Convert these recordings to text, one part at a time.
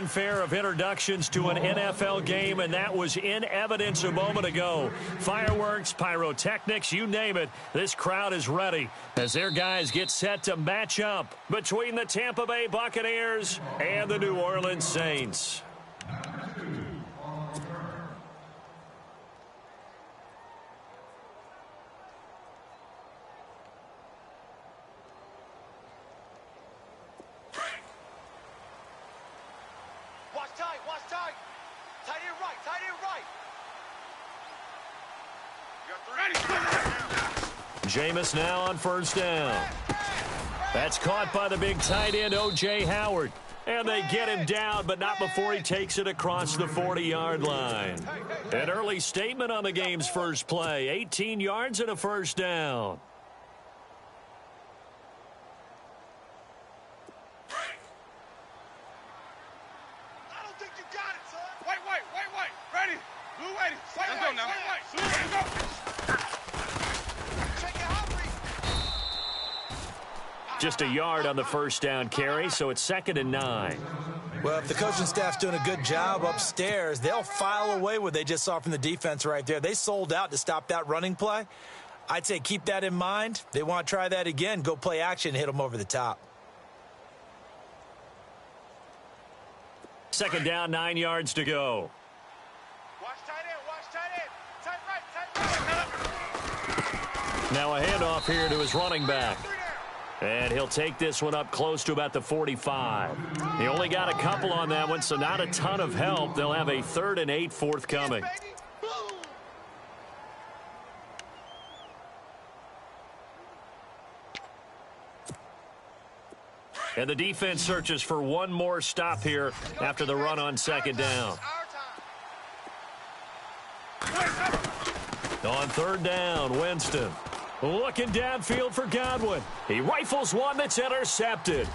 Fair of introductions to an NFL game, and that was in evidence a moment ago. Fireworks, pyrotechnics, you name it. This crowd is ready as their guys get set to match up between the Tampa Bay Buccaneers and the New Orleans Saints. Jameis now on first down. That's caught by the big tight end, O.J. Howard. And they get him down, but not before he takes it across the 40-yard line. An early statement on the game's first play. 18 yards and a first down. I don't think you got it, son. Wait. Ready. Blue waiting. Let's go now. Let's go. Just a yard on the first down carry, so it's 2nd and 9. Well, if the coaching staff's doing a good job upstairs, they'll file away what they just saw from the defense right there. They sold out to stop that running play. I'd say keep that in mind. They want to try that again, go play action, hit them over the top. 2nd down, 9 yards to go. Watch tight end. Tight right. Now a handoff here to his running back. And he'll take this one up close to about the 45. He only got a couple on that one, so not a ton of help. They'll have a 3rd and 8 forthcoming. And the defense searches for one more stop here after the run on 2nd down. On 3rd down, Winston. Looking downfield for Godwin. He rifles one that's intercepted.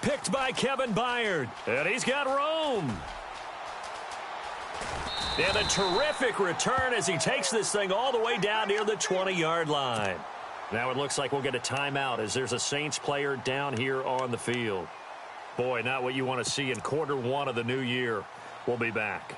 Picked by Kevin Byard. And he's got Rome. And a terrific return as he takes this thing all the way down near the 20-yard line. Now it looks like we'll get a timeout as there's a Saints player down here on the field. Boy, not what you want to see in quarter one of the new year. We'll be back.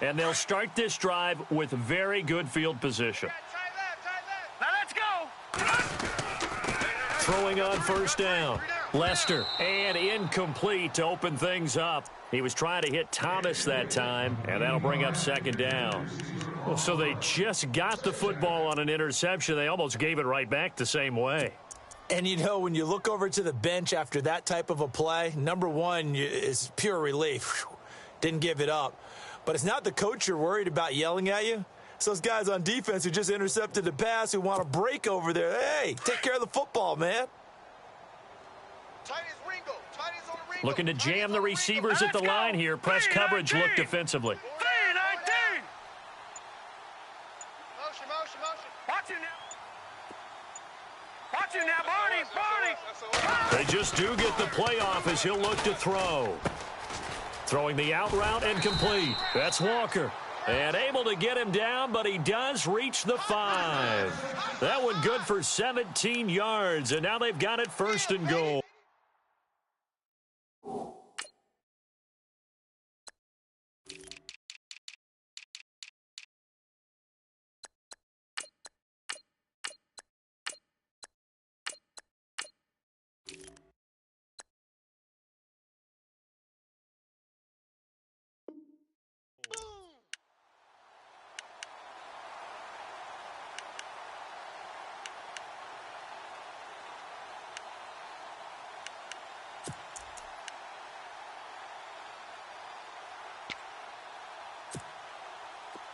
And they'll start this drive with very good field position. Now let's go. Throwing on first down. Lester, and incomplete to open things up. He was trying to hit Thomas that time, and that'll bring up 2nd down. Well, so they just got the football on an interception. They almost gave it right back the same way. And, you know, when you look over to the bench after that type of a play, number one is pure relief. Didn't give it up. But it's not the coach you're worried about yelling at you. It's those guys on defense who just intercepted the pass who want to break over there. Hey, take care of the football, man. Looking to jam the receivers at the line here. Press coverage look defensively. Watch it now, Barney. They just do get the playoff as he'll look to throw. Throwing the out route and complete. That's Walker. And able to get him down, but he does reach the 5. That one good for 17 yards, and now they've got it 1st and goal.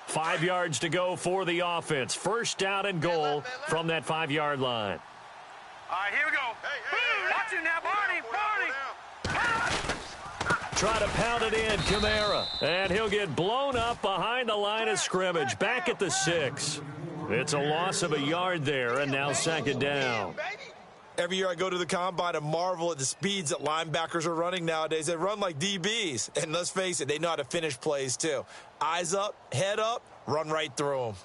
Five yards to go for the offense. 1st down and goal from that 5-yard line. All right, here we go. Hey. Watch it now, Barney. Try to pound it in, Kamara. And he'll get blown up behind the line of scrimmage. Back at the 6. It's a loss of a yard there, and now 2nd down. Every year I go to the combine and marvel at the speeds that linebackers are running nowadays. They run like DBs. And let's face it, they know how to finish plays too. Eyes up, head up, run right through them.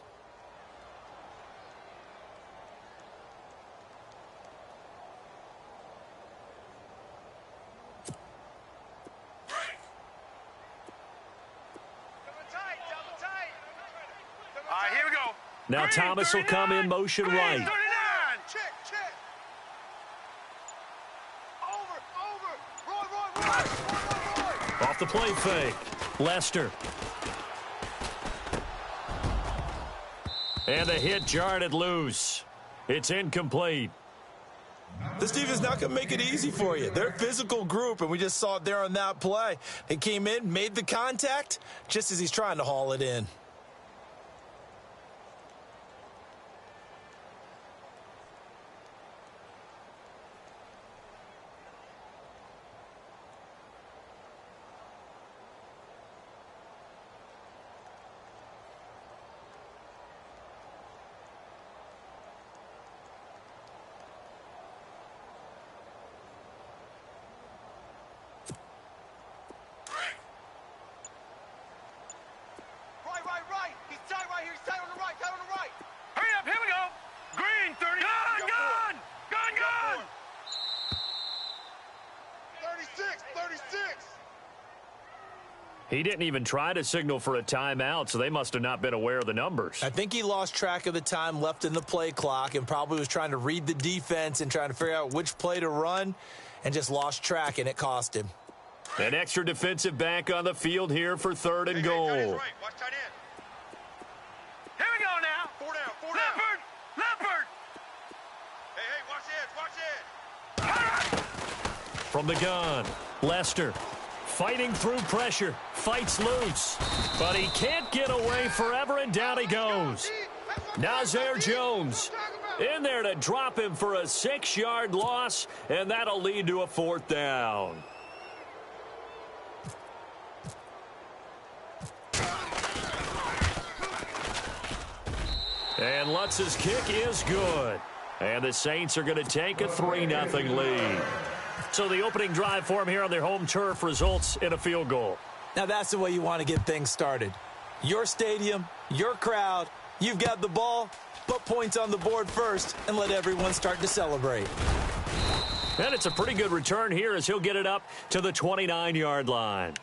All right, here we go. Now Thomas will come in motion right. 39. Check. Over. Roy. Off the play fake. Lester. And the hit jarred it loose. It's incomplete. This defense is not going to make it easy for you. They're a physical group, and we just saw it there on that play. They came in, made the contact, just as he's trying to haul it in. Right. He's tight right here. He's tight on the right. Hurry up. Here we go. Green, 30. Gone. 36. He didn't even try to signal for a timeout, so they must have not been aware of the numbers. I think he lost track of the time left in the play clock and probably was trying to read the defense and trying to figure out which play to run and just lost track, and it cost him. An extra defensive back on the field here for 3rd and goal. Right. Watch tight end. Here we go now. 4 down. Leopard. Hey, watch it. From the gun, Lester fighting through pressure, fights loose, but he can't get away forever, and down he goes. Nazir Jones in there to drop him for a 6-yard loss, and that'll lead to a 4th down. And Lutz's kick is good. And the Saints are going to take a 3-0 lead. So the opening drive for them here on their home turf results in a field goal. Now that's the way you want to get things started. Your stadium, your crowd, you've got the ball, put points on the board first, and let everyone start to celebrate. And it's a pretty good return here as he'll get it up to the 29-yard line.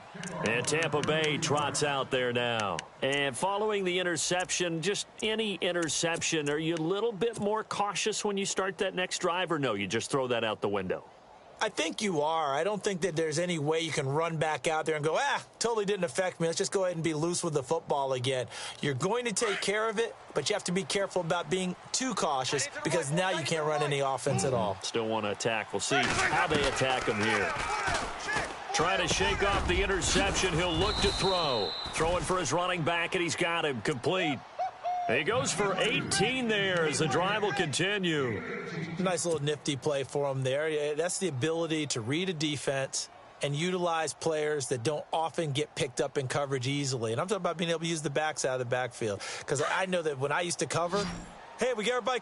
And Tampa Bay trots out there now. And following the interception, just any interception, are you a little bit more cautious when you start that next drive, or no, you just throw that out the window? I think you are. I don't think that there's any way you can run back out there and go, totally didn't affect me. Let's just go ahead and be loose with the football again. You're going to take care of it, but you have to be careful about being too cautious because now you can't run any offense at all. Still want to attack. We'll see how they attack him here. Trying to shake off the interception. He'll look to throw. Throwing for his running back, and he's got him complete. He goes for 18 there as the drive will continue. Nice little nifty play for him there. That's the ability to read a defense and utilize players that don't often get picked up in coverage easily. And I'm talking about being able to use the backs out of the backfield. Because I know that when I used to cover, hey, we got everybody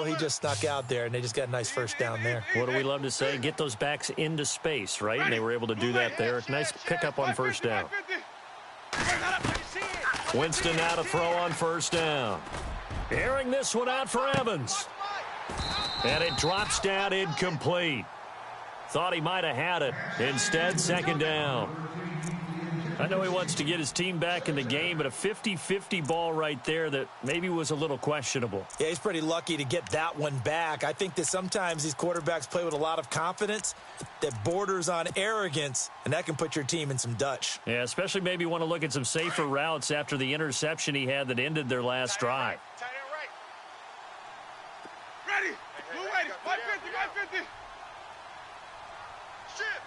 he just snuck out there, and they just got a nice first down there. What do we love to say? Get those backs into space, right? And they were able to do that there. Nice pickup on first down. Winston now to throw on first down. Airing this one out for Evans. And it drops down incomplete. Thought he might have had it. Instead, second down. I know he wants to get his team back in the game, but a 50-50 ball right there that maybe was a little questionable. Yeah, he's pretty lucky to get that one back. I think that sometimes these quarterbacks play with a lot of confidence that borders on arrogance, and that can put your team in some Dutch. Yeah, especially maybe want to look at some safer routes after the interception he had that ended their last drive. Ready. Blue ready. 150. Ship.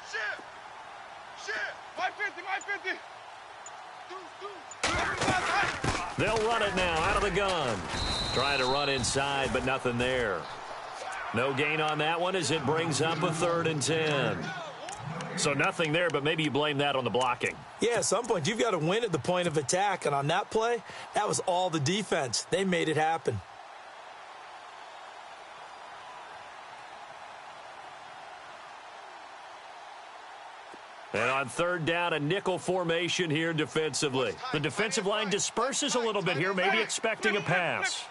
150. They'll run it now out of the gun. Trying to run inside, but nothing there. No gain on that one as it brings up a 3rd and 10. So nothing there, but maybe you blame that on the blocking. Yeah, at some point, you've got to win at the point of attack. And on that play, that was all the defense. They made it happen. And on third down, a nickel formation here defensively. The defensive line disperses a little bit here, maybe expecting a pass.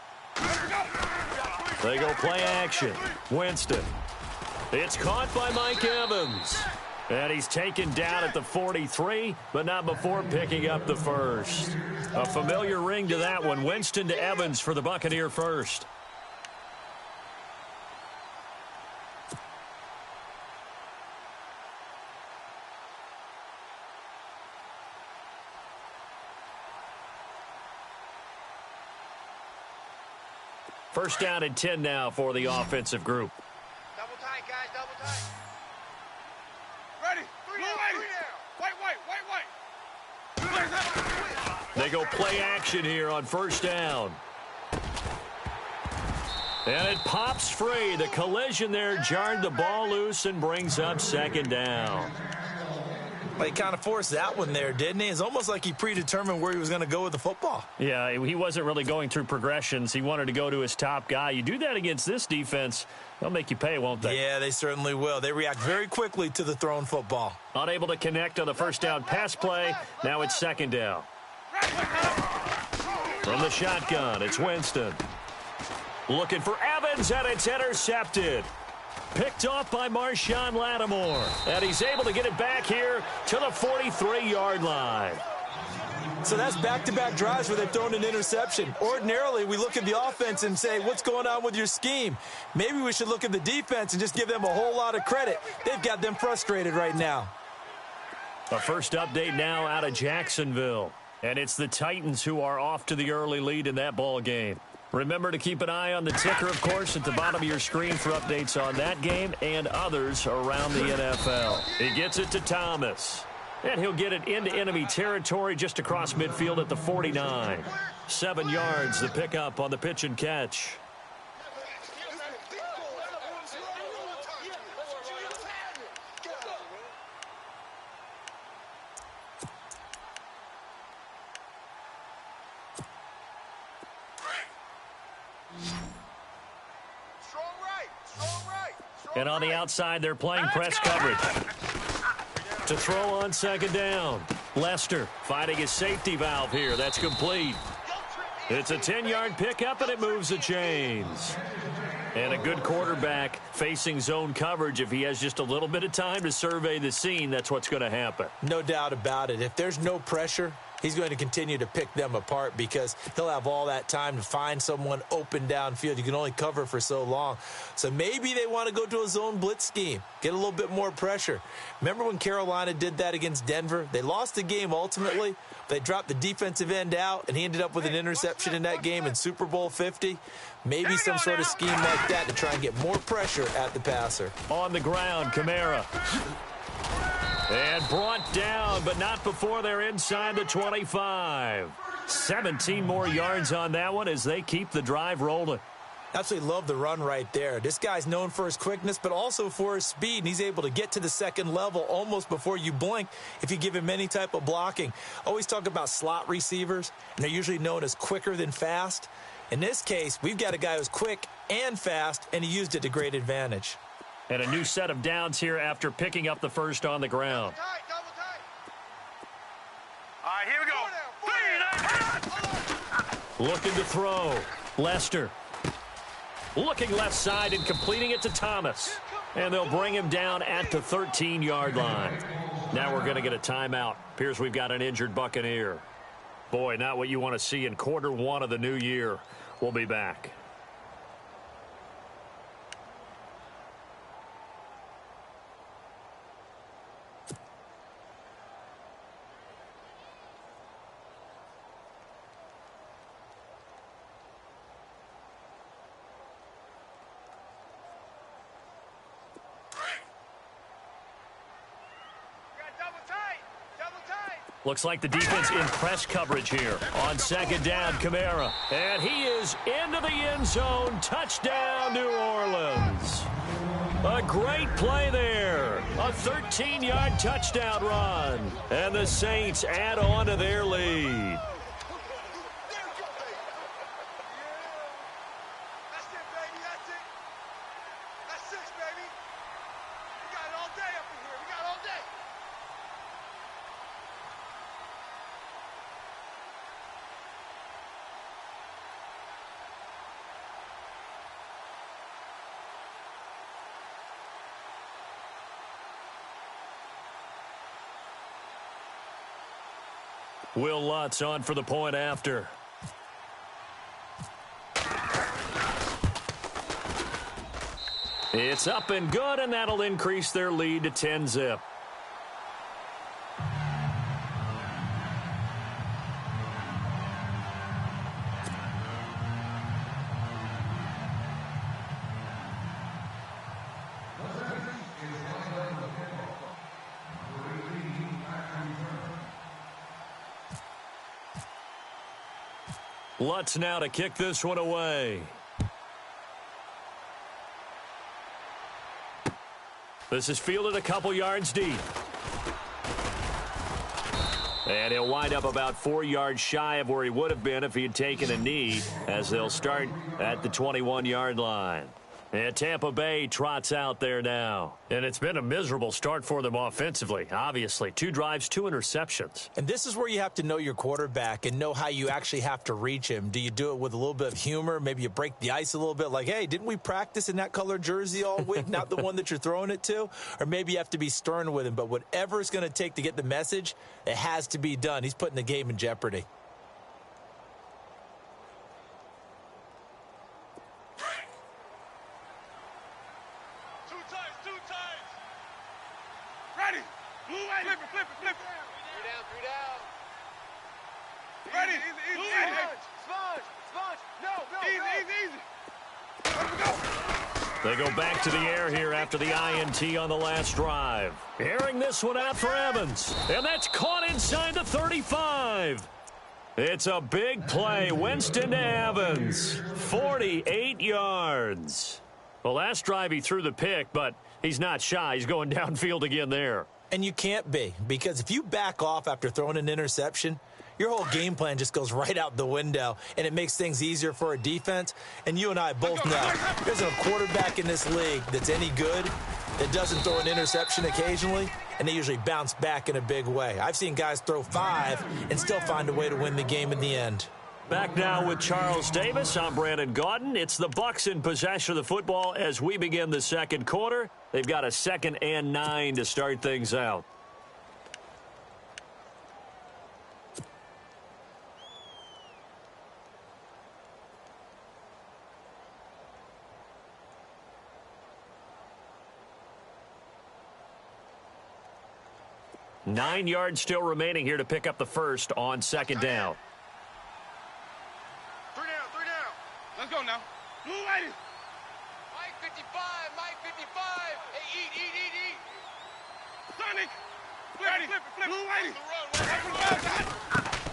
They go play action. Winston. It's caught by Mike Evans. And he's taken down at the 43, but not before picking up the first. A familiar ring to that one. Winston to Evans for the Buccaneer first. First down and 10 now for the offensive group. Double tight, guys, double tight. Ready, blue wait. They go play action here on first down. And it pops free. The collision there jarred the ball loose and brings up second down. Well, he kind of forced that one there, didn't he? It's almost like he predetermined where he was going to go with the football. Yeah, he wasn't really going through progressions. He wanted to go to his top guy. You do that against this defense, they'll make you pay, won't they? Yeah, they certainly will. They react very quickly to the thrown football. Unable to connect on the first down pass play. Now it's second down. From the shotgun, it's Winston. Looking for Evans, and it's intercepted. Picked off by Marshawn Lattimore. And he's able to get it back here to the 43-yard line. So that's back-to-back drives where they've thrown an interception. Ordinarily, we look at the offense and say, what's going on with your scheme? Maybe we should look at the defense and just give them a whole lot of credit. They've got them frustrated right now. A first update now out of Jacksonville. And it's the Titans who are off to the early lead in that ball game. Remember to keep an eye on the ticker, of course, at the bottom of your screen for updates on that game and others around the NFL. He gets it to Thomas. And he'll get it into enemy territory just across midfield at the 49. 7 yards, the pickup on the pitch and catch. And on the outside, they're playing press coverage. To throw on second down. Lester finding his safety valve here. That's complete. It's a 10-yard pickup, and it moves the chains. And a good quarterback facing zone coverage. If he has just a little bit of time to survey the scene, that's what's going to happen. No doubt about it. If there's no pressure, he's going to continue to pick them apart because he'll have all that time to find someone open downfield. You can only cover for so long. So maybe they want to go to a zone blitz scheme, get a little bit more pressure. Remember when Carolina did that against Denver? They lost the game ultimately. They dropped the defensive end out, and he ended up with an interception in that game in Super Bowl 50. Maybe some sort of scheme like that to try and get more pressure at the passer. On the ground, Kamara. And brought down, but not before they're inside the 25. 17 more yards on that one as they keep the drive rolling. Absolutely love the run right there. This guy's known for his quickness, but also for his speed, and he's able to get to the second level almost before you blink if you give him any type of blocking. Always talk about slot receivers, and they're usually known as quicker than fast. In this case, we've got a guy who's quick and fast, and he used it to great advantage. And a new set of downs here after picking up the first on the ground. Double tight. All right, here we go. Looking to throw. Lester. Looking left side and completing it to Thomas. And they'll bring him down at the 13-yard line. Now we're going to get a timeout. Appears we've got an injured Buccaneer. Boy, not what you want to see in quarter one of the new year. We'll be back. Looks like the defense in press coverage here. On second down, Kamara. And he is into the end zone. Touchdown, New Orleans. A great play there. A 13-yard touchdown run. And the Saints add on to their lead. Will Lutz on for the point after. It's up and good, and that'll increase their lead to 10-zip. Lutz now to kick this one away. This is fielded a couple yards deep. And he'll wind up about 4 yards shy of where he would have been if he had taken a knee, as they'll start at the 21-yard line. And Tampa Bay trots out there now. And it's been a miserable start for them offensively, obviously. 2 drives, 2 interceptions. And this is where you have to know your quarterback and know how you actually have to reach him. Do you do it with a little bit of humor? Maybe you break the ice a little bit, like, hey, didn't we practice in that color jersey all week, not the one that you're throwing it to? Or maybe you have to be stern with him. But whatever it's going to take to get the message, it has to be done. He's putting the game in jeopardy. They go back to the air here after the INT on the last drive. Airing this one out for Evans. And that's caught inside the 35. It's a big play. Winston to Evans. 48 yards. The last drive he threw the pick, but he's not shy. He's going downfield again there. And you can't be, because if you back off after throwing an interception, your whole game plan just goes right out the window, and it makes things easier for a defense. And you and I both know there's a quarterback in this league that's any good that doesn't throw an interception occasionally, and they usually bounce back in a big way. I've seen guys throw 5 and still find a way to win the game in the end. Back now with Charles Davis. I'm Brandon Gaudin. It's the Bucs in possession of the football as we begin the second quarter. They've got a 2nd and 9 to start things out. Nine yards still remaining here to pick up the first on 2nd down. 3 down. Let's go now. Blue lady. Mike 55, Mike 55. Hey, eat. Sonic. Flip it. Blue lady.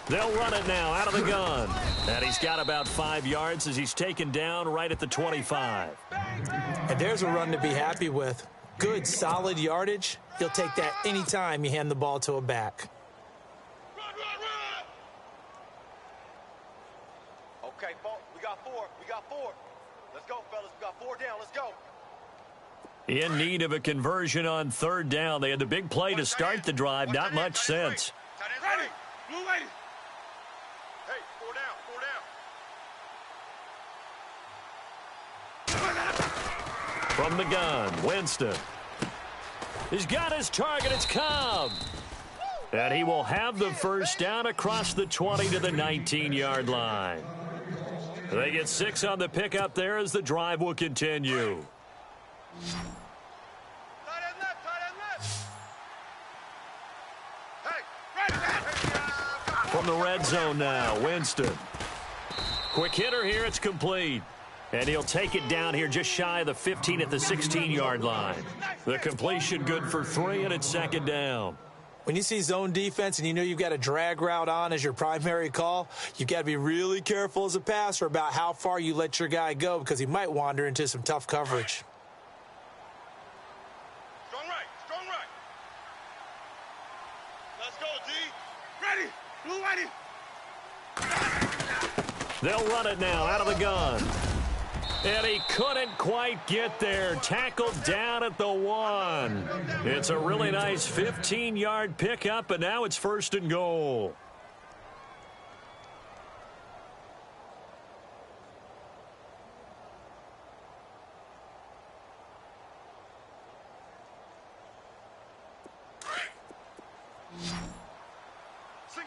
They'll run it now out of the gun. And he's got about 5 yards as he's taken down right at the 25. And there's a run to be happy with. Good, solid yardage. You'll take that anytime you hand the ball to a back. Run. Okay, we got 4. Let's go, fellas. We got 4 down. Let's go. In need of a conversion on 3rd down. They had the big play to start the drive. Not much sense. Ready. Blue lady. Hey, 4 down. From the gun, Winston. He's got his target. It's Cobb. And he will have the first down across the 20 to the 19-yard line. They get 6 on the pickup there as the drive will continue. Tight end left. Hey, From the red zone now, Winston. Quick hitter here. It's complete. And he'll take it down here just shy of the 15 at the 16-yard line. The completion good for 3, and it's 2nd down. When you see zone defense and you know you've got a drag route on as your primary call, you've got to be really careful as a passer about how far you let your guy go because he might wander into some tough coverage. Strong right. Let's go, D. Ready. Blue lady. They'll run it now out of the gun. And he couldn't quite get there. Tackled down at the 1. It's a really nice 15-yard pickup, and now it's 1st and goal.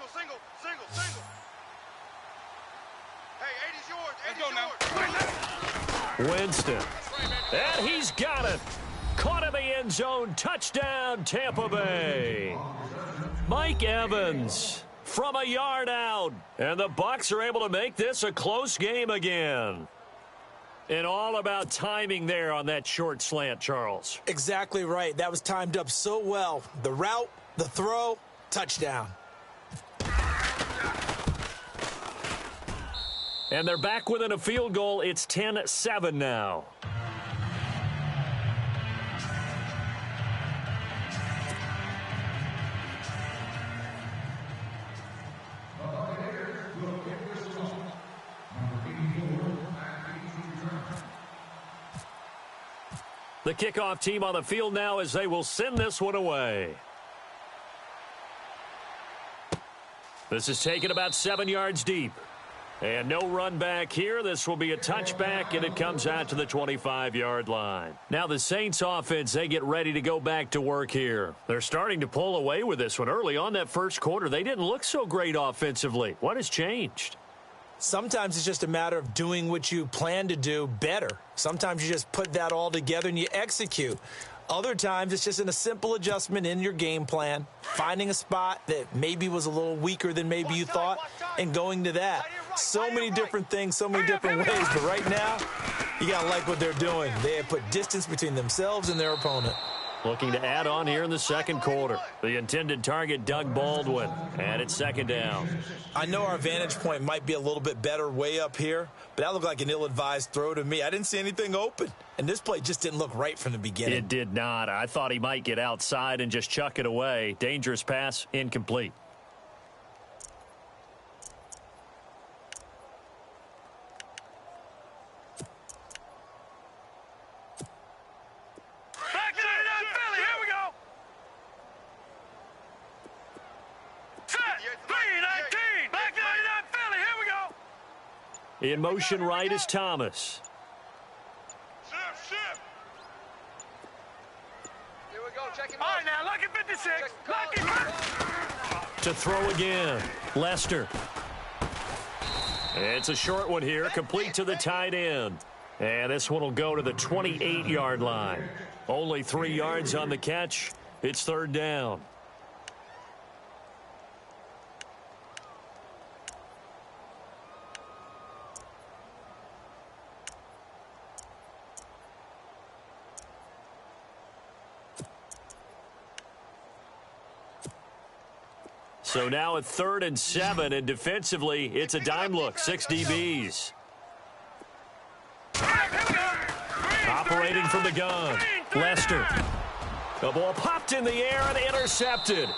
Single. Hey, 80's yours. 80's yours. Winston. And he's got it. Caught in the end zone. Touchdown, Tampa Bay. Mike Evans from a yard out. And the Bucs are able to make this a close game again. And all about timing there on that short slant, Charles. Exactly right. That was timed up so well. The route, the throw, touchdown. And they're back within a field goal. It's 10-7 now. The kickoff team on the field now as they will send this one away. This is taken about 7 yards deep. And no run back here. This will be a touchback, and it comes out to the 25-yard line. Now the Saints offense, they get ready to go back to work here. They're starting to pull away with this one. Early on that first quarter, they didn't look so great offensively. What has changed? Sometimes it's just a matter of doing what you plan to do better. Sometimes you just put that all together and you execute. Other times it's just in a simple adjustment in your game plan, finding a spot that maybe was a little weaker than maybe you thought, and going to that. So many different things, so many different ways, but right now, you got to like what they're doing. They have put distance between themselves and their opponent. Looking to add on here in the second quarter. The intended target, Doug Baldwin, and it's second down. I know our vantage point might be a little bit better way up here, but that looked like an ill-advised throw to me. I didn't see anything open, and this play just didn't look right from the beginning. It did not. I thought he might get outside and just chuck it away. Dangerous pass, incomplete. In motion right is Thomas. Here we go. Check him All out. right, now, lucky 56. Lucky. To throw again, Lester. It's a short one here, complete to the tight end. And this one will go to the 28-yard line. Only 3 yards on the catch. It's third down. So now at 3rd and 7, and defensively, it's a dime look, 6 DBs. Operating from the gun, Lester. The ball popped in the air and intercepted.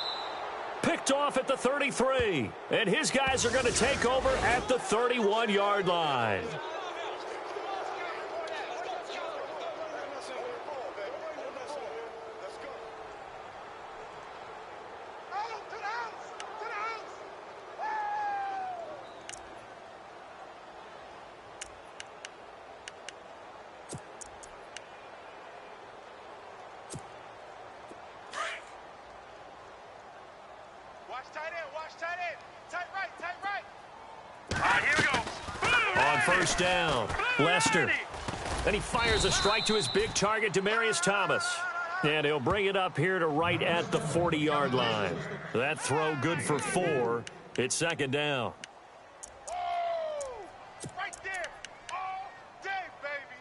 Picked off at the 33, and his guys are going to take over at the 31-yard line. First down, Lester. Then he fires a strike to his big target, Demaryius Thomas. And he'll bring it up here to right at the 40-yard line. That throw good for 4. It's second down. Right there. All day, baby.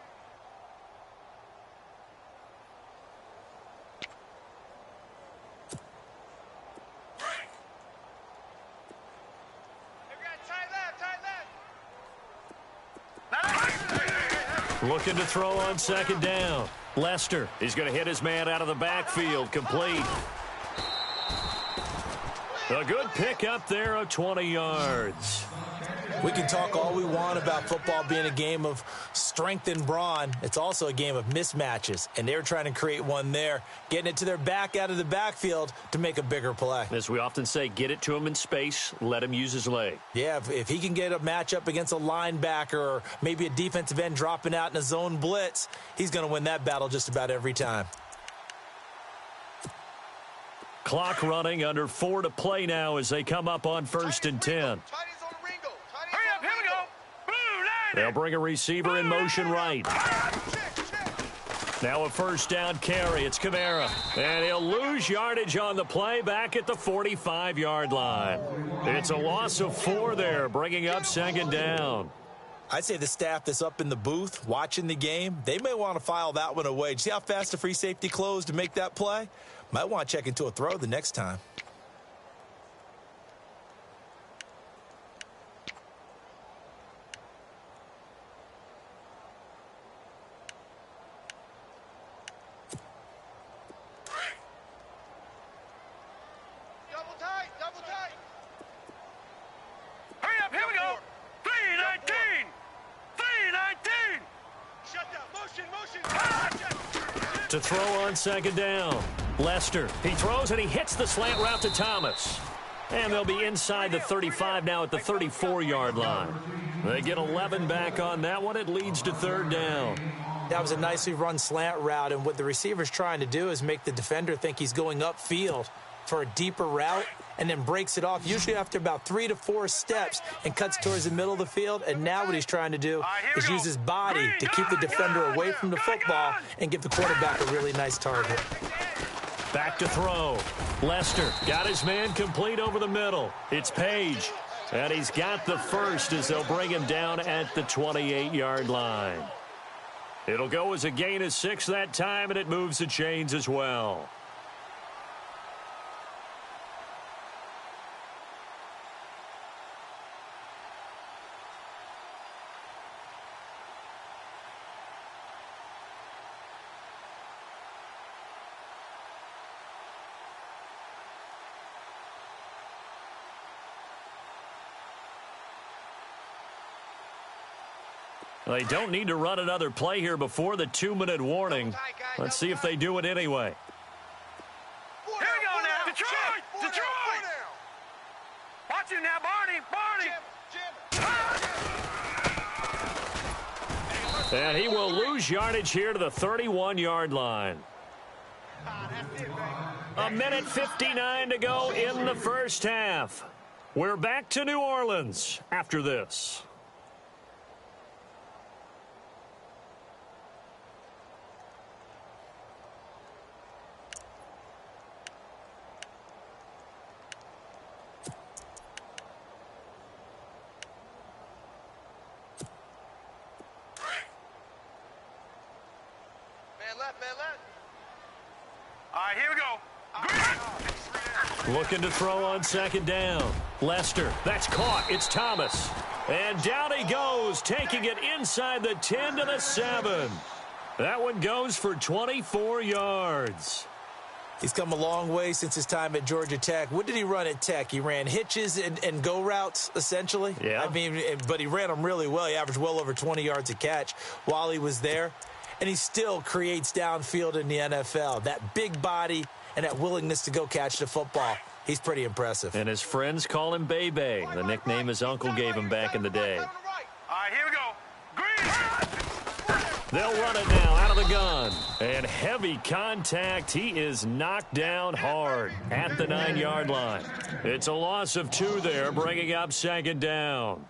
Looking to throw on second down. Lester is going to hit his man out of the backfield. Complete. A good pickup there of 20 yards. We can talk all we want about football being a game of strength and brawn. It's also a game of mismatches, and they're trying to create one there, getting it to their back out of the backfield to make a bigger play. As we often say, get it to him in space, let him use his leg. Yeah, if he can get a matchup against a linebacker or maybe a defensive end dropping out in a zone blitz, he's going to win that battle just about every time. Clock running, under 4 to play now as they come up on 1st and 10. Hurry up, here we go. Blue, They'll bring a receiver in motion right. Now a first down carry. It's Kamara. And he'll lose yardage on the play back at the 45-yard line. It's a loss of 4 there, bringing up 2nd down. I'd say the staff that's up in the booth watching the game, they may want to file that one away. See how fast the free safety closed to make that play? Might want to check into a throw the next time. Double tight. Hurry up, here we go. 319. 319. Shut down. Motion. To throw on 2nd down. Lester, he throws and he hits the slant route to Thomas. And they'll be inside the 35 now at the 34-yard line. They get 11 back on that one. It leads to 3rd down. That was a nicely run slant route, and what the receiver's trying to do is make the defender think he's going upfield for a deeper route and then breaks it off, usually after about 3 to 4 steps, and cuts towards the middle of the field. And now what he's trying to do is use his body to keep the defender away from the football and give the quarterback a really nice target. Back to throw. Lester got his man complete over the middle. It's Page. And he's got the first as they'll bring him down at the 28-yard line. It'll go as a gain of 6 that time, and it moves the chains as well. They don't need to run another play here before the 2-minute warning. Let's see if they do it anyway. Here we go now. Detroit. Watch him now, Barney. And he will lose yardage here to the 31-yard line. A minute 59 to go in the first half. We're back to New Orleans after this. All right, here we go. Looking to throw on 2nd down. Lester, that's caught. It's Thomas. And down he goes, taking it inside the 10 to the 7. That one goes for 24 yards. He's come a long way since his time at Georgia Tech. What did he run at Tech? He ran hitches and go routes, essentially. Yeah. I mean, but he ran them really well. He averaged well over 20 yards a catch while he was there. And he still creates downfield in the NFL. That big body and that willingness to go catch the football. He's pretty impressive. And his friends call him Bebe, the nickname his uncle gave him back in the day. All right, here we go. Green. They'll run it now out of the gun. And heavy contact. He is knocked down hard at the 9-yard line. It's a loss of 2 there, bringing up 2nd down.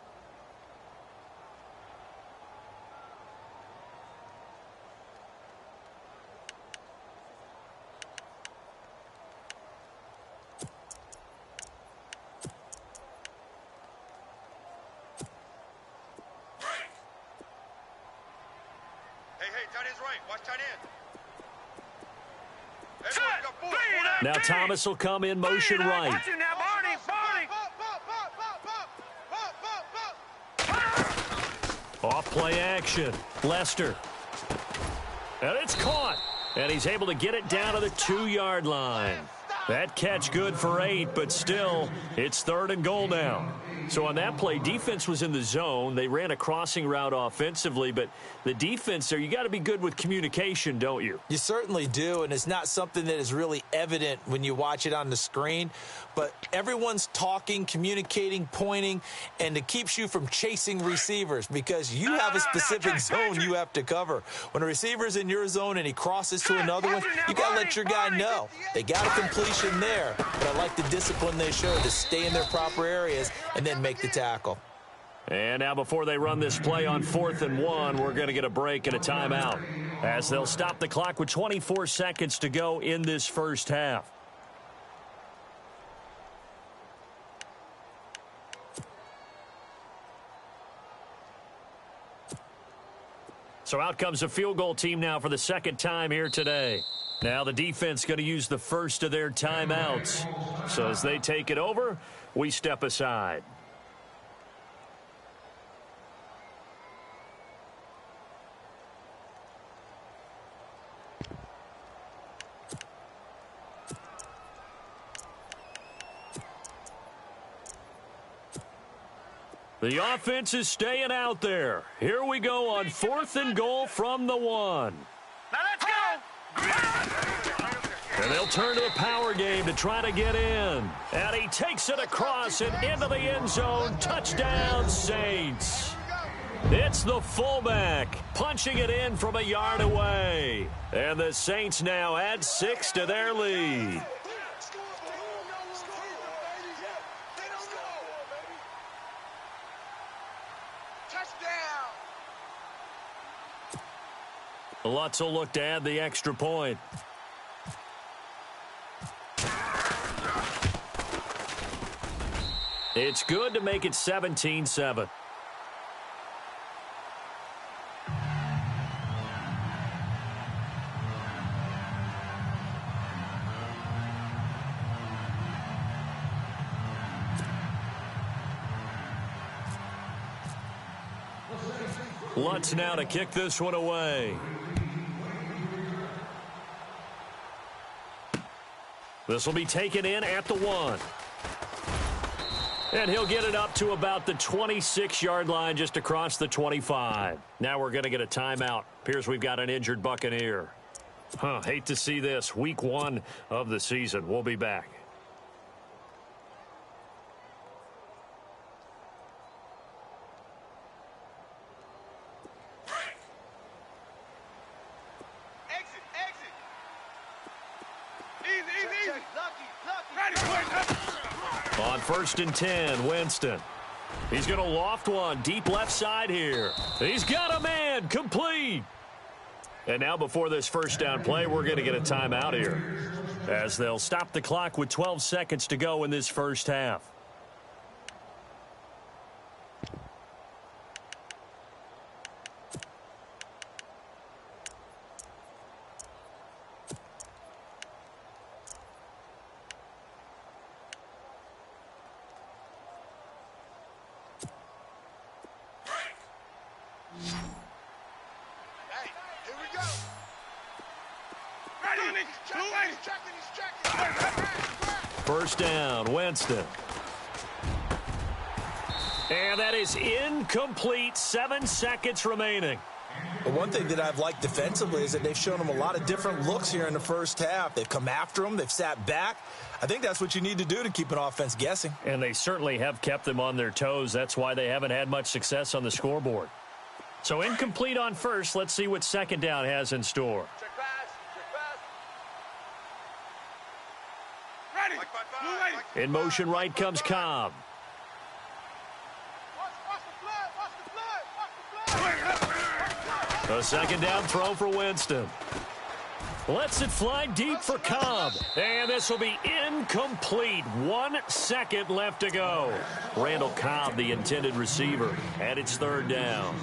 Now Thomas will come in motion right. Watch him now, Barney. Off play action. Lester. And it's caught. And he's able to get it down to the 2-yard line. That catch good for 8, but still, it's 3rd and goal now. So on that play, defense was in the zone. They ran a crossing route offensively, but the defense there, you got to be good with communication, don't you? You certainly do, and it's not something that is really evident when you watch it on the screen, but everyone's talking, communicating, pointing, and it keeps you from chasing receivers because you have a specific zone you have to cover. When a receiver's in your zone and he crosses to another one, you got to let your guy know. They got a completion there, but I like the discipline they showed to stay in their proper areas and then make the tackle. And now before they run this play on 4th and 1, we're going to get a break and a timeout as they'll stop the clock with 24 seconds to go in this first half. So out comes a field goal team now for the second time here today. Now the defense going to use the first of their timeouts. So as they take it over, we step aside. The offense is staying out there. Here we go on 4th and goal from the 1. Now let's go. And they'll turn to the power game to try to get in. And he takes it across and into the end zone. Touchdown, Saints. It's the fullback punching it in from a yard away. And the Saints now add 6 to their lead. Lutz will look to add the extra point. It's good to make it 17-7. Lutz now to kick this one away. This will be taken in at the 1. And he'll get it up to about the 26-yard line just across the 25. Now we're going to get a timeout. Appears we've got an injured Buccaneer. Hate to see this. Week 1 of the season. We'll be back. On 1st and 10, Winston. He's going to loft one deep left side here. He's got a man complete. And now before this first down play, we're going to get a timeout here as they'll stop the clock with 12 seconds to go in this first half. First down, Winston. And that is incomplete. 7 seconds remaining. But one thing that I've liked defensively is that they've shown them a lot of different looks here in the first half. They've come after them. They've sat back. I think that's what you need to do to keep an offense guessing. And they certainly have kept them on their toes. That's why they haven't had much success on the scoreboard. So incomplete on first. Let's see what second down has in store. Check pass. Ready. In motion right comes Cobb. A second down throw for Winston. Lets it fly deep for Cobb. And this will be incomplete. 1 second left to go. Randall Cobb, the intended receiver, and it's third down.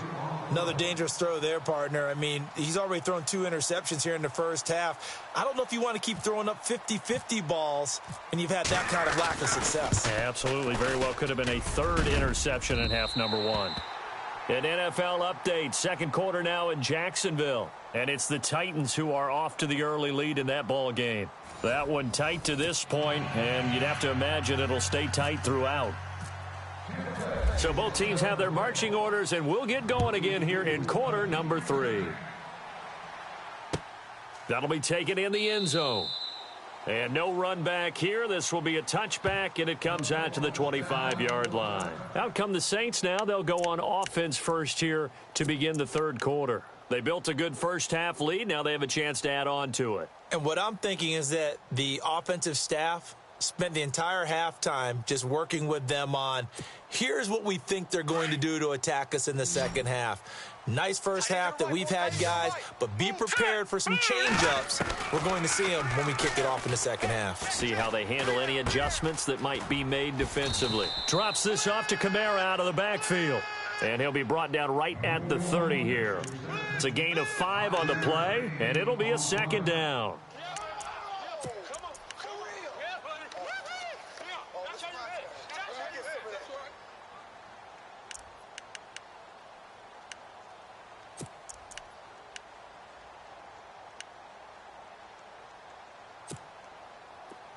Another dangerous throw there, partner. I mean, he's already thrown 2 interceptions here in the first half. I don't know if you want to keep throwing up 50-50 balls, and you've had that kind of lack of success. Absolutely. Very well could have been a third interception in half number 1. An NFL update. Second quarter now in Jacksonville. And it's the Titans who are off to the early lead in that ball game. That one tight to this point, and you'd have to imagine it'll stay tight throughout. So both teams have their marching orders, and we'll get going again here in quarter number 3. That'll be taken in the end zone. And no run back here. This will be a touchback, and it comes out to the 25-yard line. Out come the Saints now. They'll go on offense first here to begin the third quarter. They built a good first-half lead. Now they have a chance to add on to it. And what I'm thinking is that the offensive staff spent the entire halftime just working with them on, here's what we think they're going to do to attack us in the second half. Nice first half that we've had, guys, but be prepared for some change-ups. We're going to see them when we kick it off in the second half. See how they handle any adjustments that might be made defensively. Drops this off to Kamara out of the backfield. And he'll be brought down right at the 30 here. It's a gain of 5 on the play, and it'll be a second down.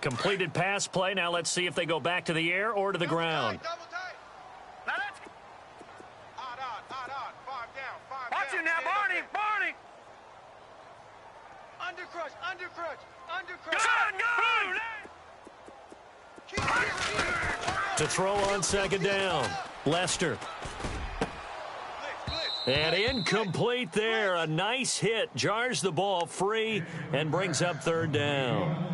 Completed pass play. Now let's see if they go back to the air or to the ground. Watch him now, Barney! Undercrush! To throw on second down. Lester. And incomplete there. A nice hit. Jars the ball free and brings up third down.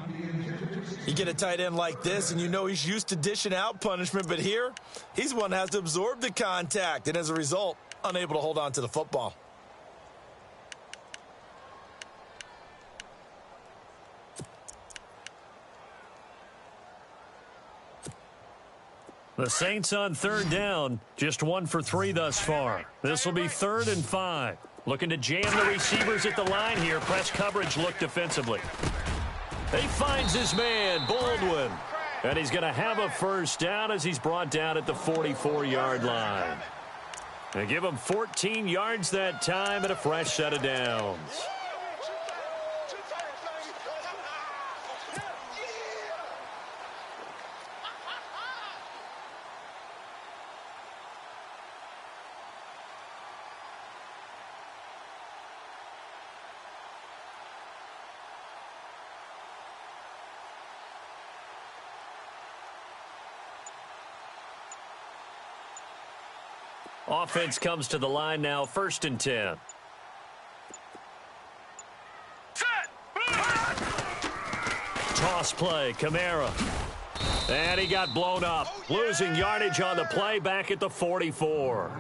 You get a tight end like this, and you know he's used to dishing out punishment, but here, he's one that has to absorb the contact, and as a result, unable to hold on to the football. The Saints on third down, just 1 for 3 thus far. This will be 3rd and 5. Looking to jam the receivers at the line here. Press coverage look defensively. He finds his man, Baldwin. And he's going to have a first down as he's brought down at the 44-yard line. They give him 14 yards that time and a fresh set of downs. Offense comes to the line now, 1st and 10. Toss play, Kamara. And he got blown up. Losing yardage on the play back at the 44.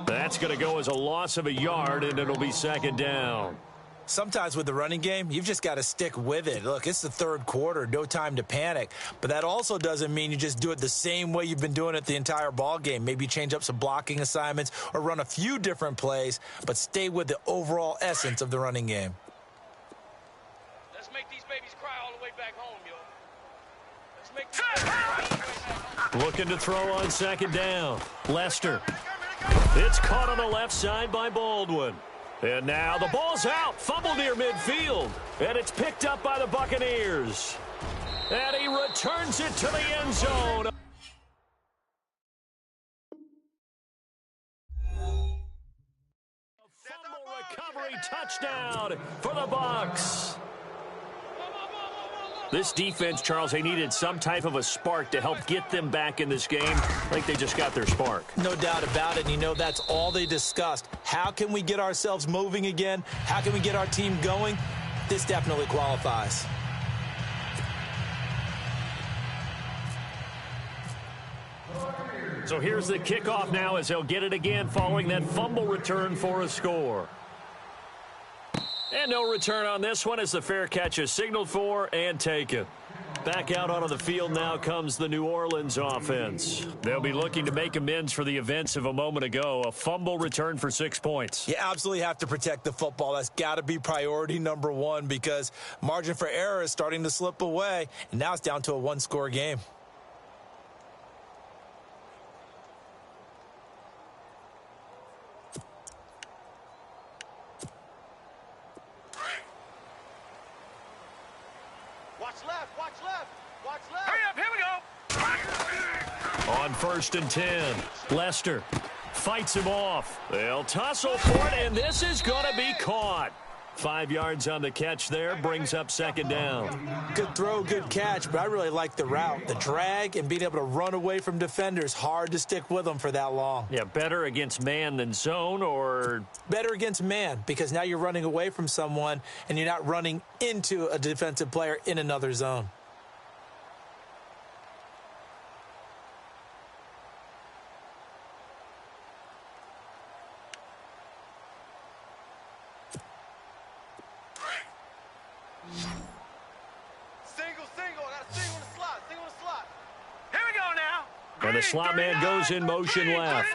That's going to go as a loss of a yard, and it'll be 2nd down. Sometimes with the running game, you've just got to stick with it. Look, it's the third quarter, no time to panic. But that also doesn't mean you just do it the same way you've been doing it the entire ball game. Maybe change up some blocking assignments or run a few different plays, but stay with the overall essence of the running game. Let's make these babies cry all the way back home, yo. Let's make these babies cry. Looking to throw on 2nd down. Lester. It's caught on the left side by Baldwin. And now the ball's out. Fumble near midfield. And it's picked up by the Buccaneers. And he returns it to the end zone. A fumble recovery touchdown for the Bucs. This defense, Charles, they needed some type of a spark to help get them back in this game. I think they just got their spark. No doubt about it. And you know, that's all they discussed. How can we get ourselves moving again? How can we get our team going? This definitely qualifies. So here's the kickoff now as they'll get it again following that fumble return for a score. And no return on this one as the fair catch is signaled for and taken. Back out onto the field now comes the New Orleans offense. They'll be looking to make amends for the events of a moment ago. A fumble return for 6 points. You absolutely have to protect the football. That's got to be priority number 1 because margin for error is starting to slip away. And now it's down to a 1-score game. On 1st and 10, Lester fights him off. They'll tussle for it, and this is going to be caught. 5 yards on the catch there, brings up 2nd down. Good throw, good catch, but I really like the route. The drag and being able to run away from defenders, hard to stick with them for that long. Yeah, better against man than zone, or? Better against man, because now you're running away from someone and you're not running into a defensive player in another zone. And the slot man goes in motion left.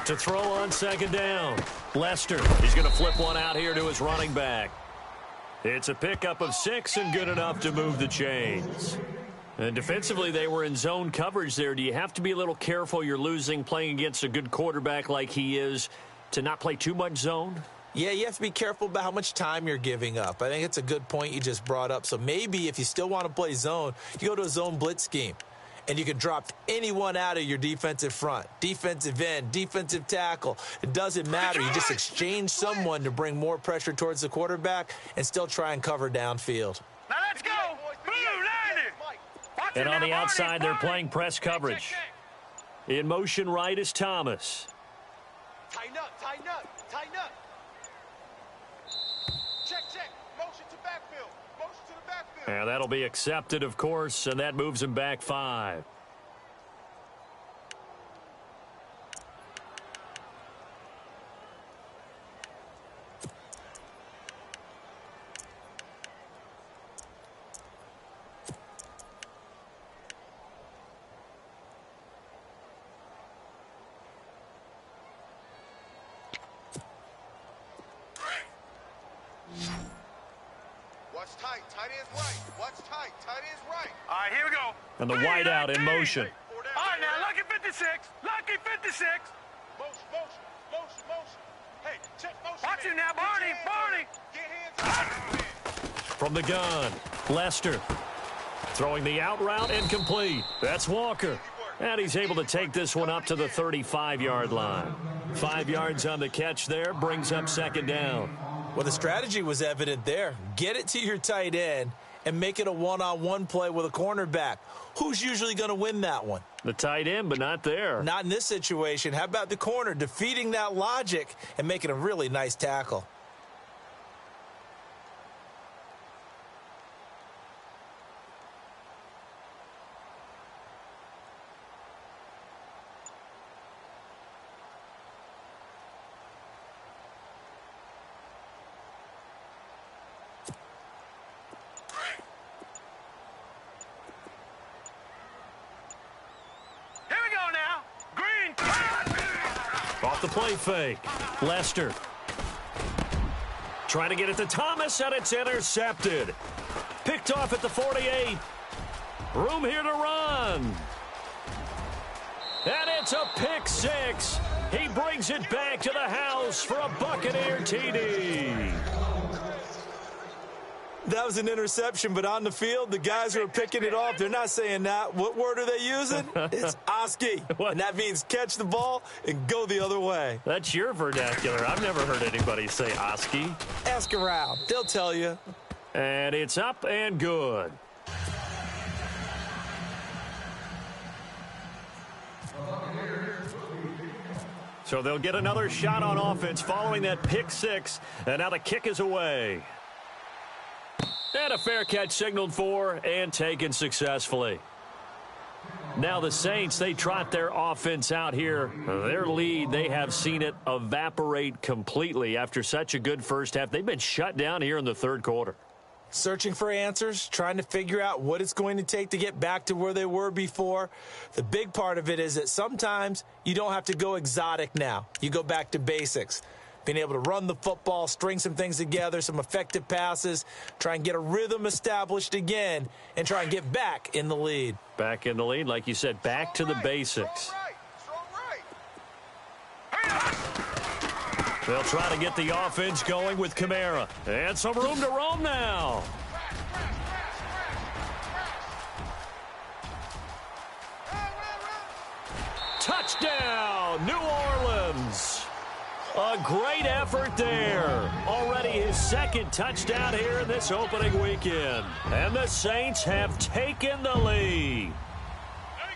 To throw on 2nd down. Lester, he's going to flip one out here to his running back. It's a pickup of 6 and good enough to move the chains. And defensively, they were in zone coverage there. Do you have to be a little careful you're losing playing against a good quarterback like he is to not play too much zone? Yeah, you have to be careful about how much time you're giving up. I think it's a good point you just brought up. So maybe if you still want to play zone, you go to a zone blitz scheme. And you can drop anyone out of your defensive front, defensive end, defensive tackle. It doesn't matter. You just exchange someone to bring more pressure towards the quarterback and still try and cover downfield. Now let's go. Move, and on the outside, they're playing press coverage. In motion right is Thomas. Tighten up, tighten up, tighten up. Check. Motion to backfield. Motion to the backfield. And that'll be accepted, of course, and that moves him back 5. Watch tight. Tight ends right. Watch tight. Tight ends right. All right, here we go. And the wideout in motion. All right, now, lucky 56. Lucky 56. Motion. Hey, check motion. Watch him now, Barney. Get hands up. From the gun, Lester throwing the out route incomplete. That's Walker. And he's able to take this one up to the 35-yard line. 5 yards on the catch there, brings up 2nd down. Well, the strategy was evident there. Get it to your tight end and make it a one-on-one play with a cornerback. Who's usually going to win that one? The tight end, but not there. Not in this situation. How about the corner defeating that logic and making a really nice tackle? Off the play fake. Lester trying to get it to Thomas, and it's intercepted. Picked off at the 48. Room here to run. And it's a pick 6. He brings it back to the house for a Buccaneer TD. That was an interception, but on the field, the guys who are picking it off, they're not saying that. What word are they using? It's Oski. And that means catch the ball and go the other way. That's your vernacular. I've never heard anybody say Oski. Ask around. They'll tell you. And it's up and good. So they'll get another shot on offense following that pick 6, and now the kick is away. And a fair catch signaled for and taken successfully. Now the Saints, they trot their offense out here. Their lead, they have seen it evaporate completely after such a good first half. They've been shut down here in the 3rd quarter. Searching for answers, trying to figure out what it's going to take to get back to where they were before. The big part of it is that sometimes you don't have to go exotic now. You go back to basics. Being able to run the football, string some things together, some effective passes, try and get a rhythm established again, and try and get back in the lead. Back in the lead, like you said, back to the basics. They'll try to get the offense going with Kamara. And some room to roam now. Touchdown, New Orleans. A great effort there. Already his second touchdown here in this opening weekend. And the Saints have taken the lead.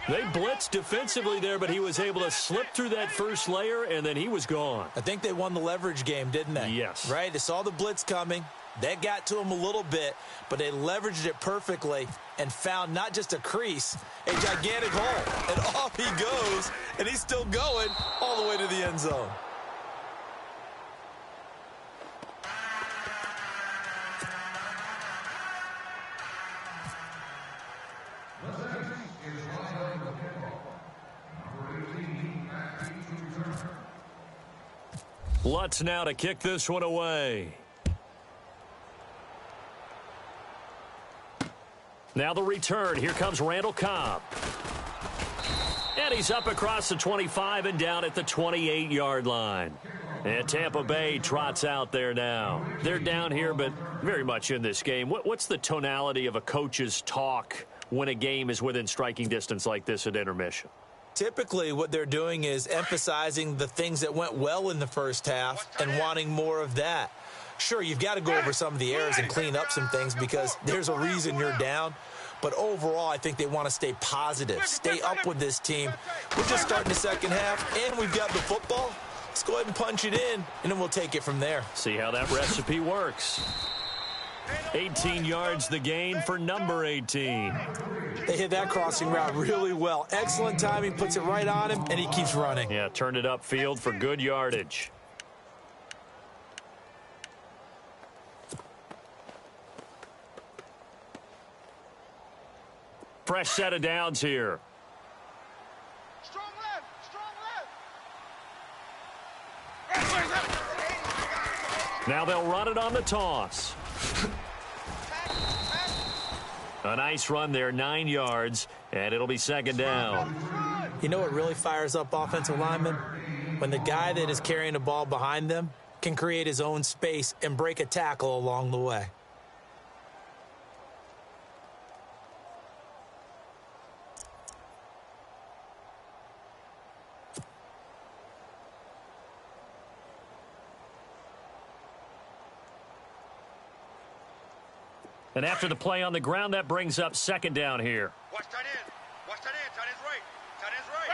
They blitzed defensively there, but he was able to slip through that first layer, and then he was gone. I think they won the leverage game, didn't they? Yes. Right? They saw the blitz coming. That got to him a little bit, but they leveraged it perfectly and found not just a crease, a gigantic hole. And off he goes, and he's still going all the way to the end zone. Lutz now to kick this one away. Now the return. Here comes Randall Cobb. And he's up across the 25 and down at the 28-yard line. And Tampa Bay trots out there now. They're down here, but very much in this game. What's the tonality of a coach's talk when a game is within striking distance like this at intermission? Typically, what they're doing is emphasizing the things that went well in the first half and wanting more of that. Sure, you've got to go over some of the errors and clean up some things because there's a reason you're down. But overall, I think they want to stay positive, stay up with this team. We're just starting the second half, and we've got the football. Let's go ahead and punch it in, and then we'll take it from there. See how that recipe works. 18 yards the gain for number 18. They hit that crossing route really well. Excellent timing, puts it right on him, and he keeps running. Yeah, turned it upfield for good yardage. Fresh set of downs here. Strong left, strong left. Now they'll run it on the toss. A nice run there, 9 yards, and it'll be second down. You know what really fires up offensive linemen? When the guy that is carrying the ball behind them can create his own space and break a tackle along the way. And after the play on the ground, that brings up second down here. Watch tight end. Watch tight end. Tight end's right. Tight end's right.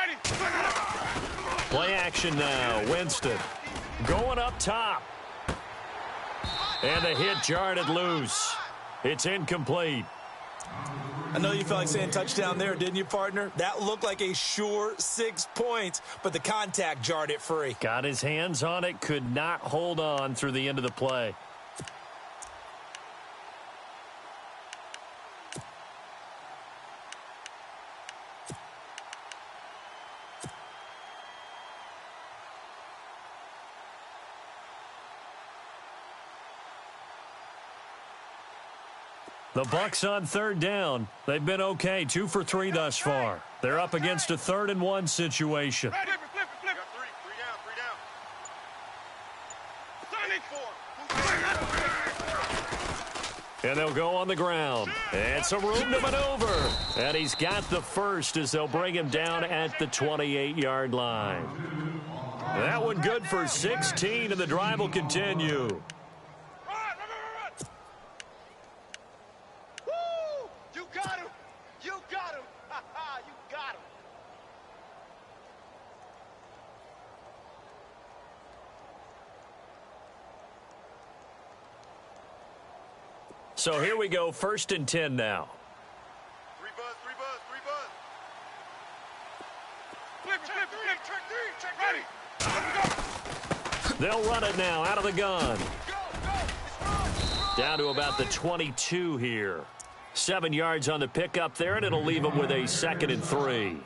Ready. Play action now. Winston going up top. And the hit jarred it loose. It's incomplete. I know you felt like saying touchdown there, didn't you, partner? That looked like a sure 6 points, but the contact jarred it free. Got his hands on it, could not hold on through the end of the play. The Bucs on third down. They've been okay, 2 for 3 thus far. They're up against a 3rd and 1 situation. Flip it, flip it, flip Got three down. And they'll go on the ground. And some room to maneuver. And he's got the first as they'll bring him down at the 28-yard line. That one good for 16, and the drive will continue. So here we go, 1st and 10 now. Three buzz. Flip, They'll run it now out of the gun. Down to about the 22 here. 7 yards on the pickup there, and it'll leave them with a 2nd and 3.